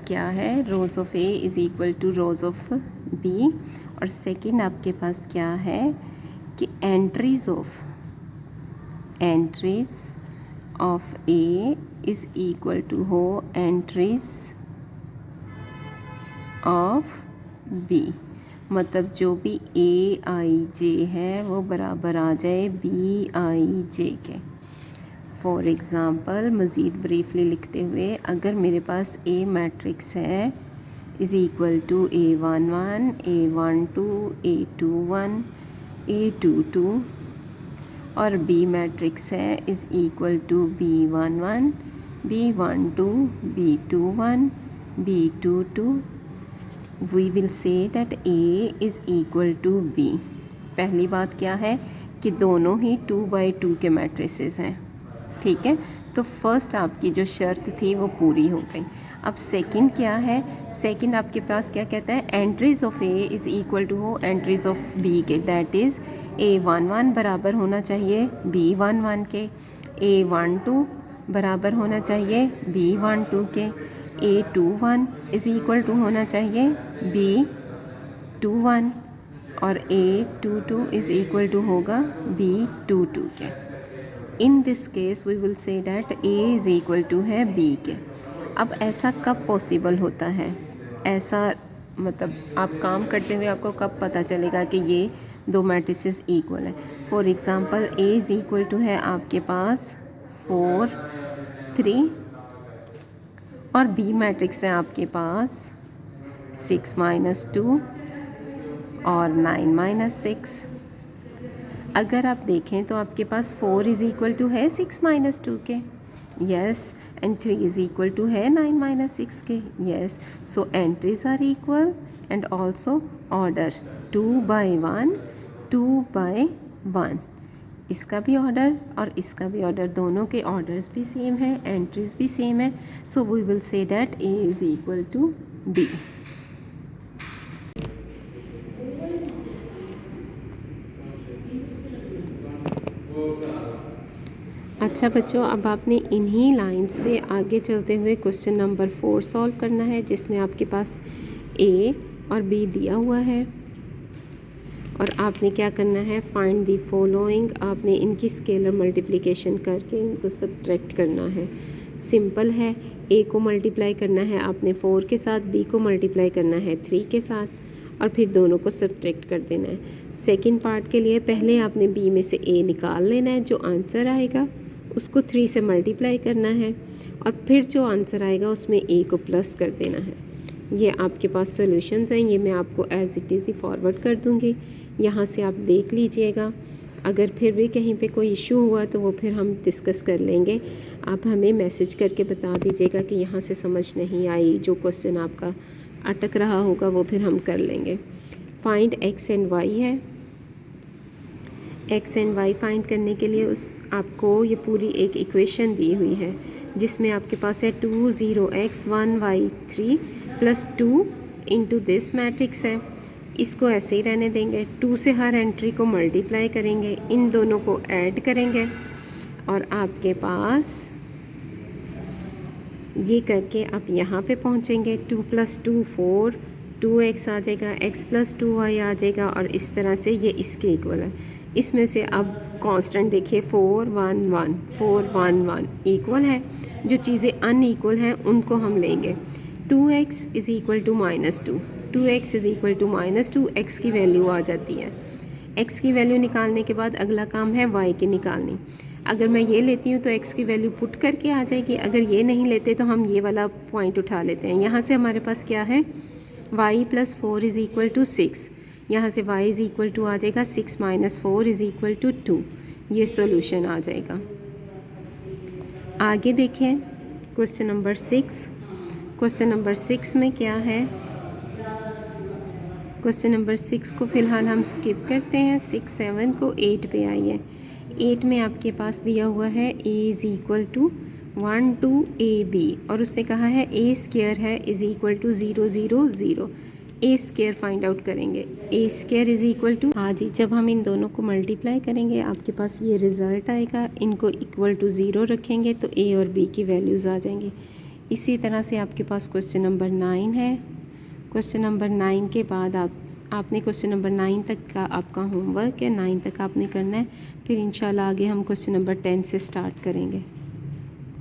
क्या है, rows of A is equal to rows of B, और सेकंड आपके पास क्या है कि entries of A is equal to हो एंट्रीज़ ऑफ बी, मतलब जो भी ए आई जे है वो बराबर आ जाए बी आई जे के। फॉर एग्ज़ाम्पल मज़ीद ब्रीफली लिखते हुए, अगर मेरे पास ए मैट्रिक्स है is equal to A11, A12, A21, A22, और बी मैट्रिक्स है is equal to B11, B12, B21, B22, we will say that A is equal to B। पहली बात क्या है कि दोनों ही 2×2 के मैट्रिसेस हैं, ठीक है। तो फर्स्ट आपकी जो शर्त थी वो पूरी हो गई। अब सेकंड क्या है, सेकंड आपके पास क्या कहता है, entries of A is equal to हो एंट्रीज़ ऑफ बी के, दैट इज़ A11 बराबर होना चाहिए B11 के, A12 बराबर होना चाहिए B12 के, A21 इज़ इक्वल टू होना चाहिए B21, और A22 इज़ इक्वल टू होगा B22 के। In this case we will say that A is equal to है B के। अब ऐसा कब पॉसिबल होता है, ऐसा मतलब आप काम करते हुए आपको कब पता चलेगा कि ये दो मैट्रिसेस इक्वल है। For example A is equal to है आपके पास 4, 3, और B मैट्रिक्स है आपके पास 6 - 2 और 9 - 6। अगर आप देखें तो आपके पास 4 इज़ इक्वल टू है 6 - 2 के, yes, and 3 is equal to है 9 - 6 के, yes. So entries are equal and also order 2/1, 2/1, इसका भी ऑर्डर और इसका भी ऑर्डर, दोनों के ऑर्डर्स भी सेम है, एंट्रीज भी सेम है। So we will say that A is equal to B। अच्छा बच्चों, अब आपने इन्हीं लाइंस पे आगे चलते हुए क्वेश्चन नंबर 4 सॉल्व करना है, जिसमें आपके पास A और B दिया हुआ है, और आपने क्या करना है, फाइंड दी फॉलोइंग, आपने इनकी स्केलर मल्टीप्लिकेशन करके इनको सब्ट्रैक्ट करना है। सिंपल है, A को मल्टीप्लाई करना है आपने 4 के साथ, B को मल्टीप्लाई करना है 3 के साथ, और फिर दोनों को सब्ट्रैक्ट कर देना है। सेकंड पार्ट के लिए पहले आपने B में से A निकाल लेना है, जो आंसर आएगा उसको 3 से मल्टीप्लाई करना है, और फिर जो आंसर आएगा उसमें A को प्लस कर देना है। ये आपके पास सॉल्यूशंस हैं, ये मैं आपको एज इट इज़ ही फॉरवर्ड कर दूँगी, यहाँ से आप देख लीजिएगा। अगर फिर भी कहीं पे कोई इशू हुआ तो वो फिर हम डिस्कस कर लेंगे। आप हमें मैसेज करके बता दीजिएगा कि यहाँ से समझ नहीं आई, जो क्वेश्चन आपका अटक रहा होगा वो फिर हम कर लेंगे। फाइंड x एंड y है, x एंड y फाइंड करने के लिए उस आपको ये पूरी एक इक्वेशन दी हुई है, जिसमें आपके पास है 2 0 x 1 y 3 + 2 into this matrix है। इसको ऐसे ही रहने देंगे, 2 से हर एंट्री को मल्टीप्लाई करेंगे, इन दोनों को ऐड करेंगे, और आपके पास ये करके आप यहाँ पे पहुँचेंगे। 2 + 2 4, 2x आ जाएगा, x + 2y आ जाएगा, और इस तरह से ये इसके इक्वल है। इसमें से अब कांस्टेंट देखिए 4 1 1, 4 1 1 इक्वल है। जो चीज़ें अनइक्वल हैं उनको हम लेंगे। 2x is equal to -2, 2x is equal to -2, x की वैल्यू आ जाती है। x की वैल्यू निकालने के बाद अगला काम है y की निकालनी। अगर मैं ये लेती हूँ तो x की वैल्यू पुट करके आ जाएगी, अगर ये नहीं लेते तो हम ये वाला पॉइंट उठा लेते हैं। यहाँ से हमारे पास क्या है, y + 4 इज़ इक्वल टू 6, यहाँ से y इज़ इक्वल टू आ जाएगा 6 - 4 इज़ इक्वल टू 2, ये सॉल्यूशन आ जाएगा। आगे देखें क्वेश्चन नंबर 6। क्वेश्चन नंबर 6 में क्या है, क्वेश्चन नंबर 6 को फ़िलहाल हम स्किप करते हैं। 6 7 को 8 पे आई है। 8 में आपके पास दिया हुआ है a is equal to 1 2 ab, और उसने कहा है a² है is equal to 0 0 0, a² find out करेंगे। a² इज़ इक्वल टू, हाँ जी, जब हम इन दोनों को मल्टीप्लाई करेंगे आपके पास ये रिज़ल्ट आएगा। इनको इक्वल टू 0 रखेंगे तो a और b की वैल्यूज़ आ जाएंगी। इसी तरह से आपके पास क्वेश्चन नंबर 9 है। क्वेश्चन नंबर 9 के बाद आपने क्वेश्चन नंबर 9 तक का आपका होमवर्क है, 9 तक आपने करना है। फिर इंशाल्लाह आगे हम क्वेश्चन नंबर 10 से स्टार्ट करेंगे।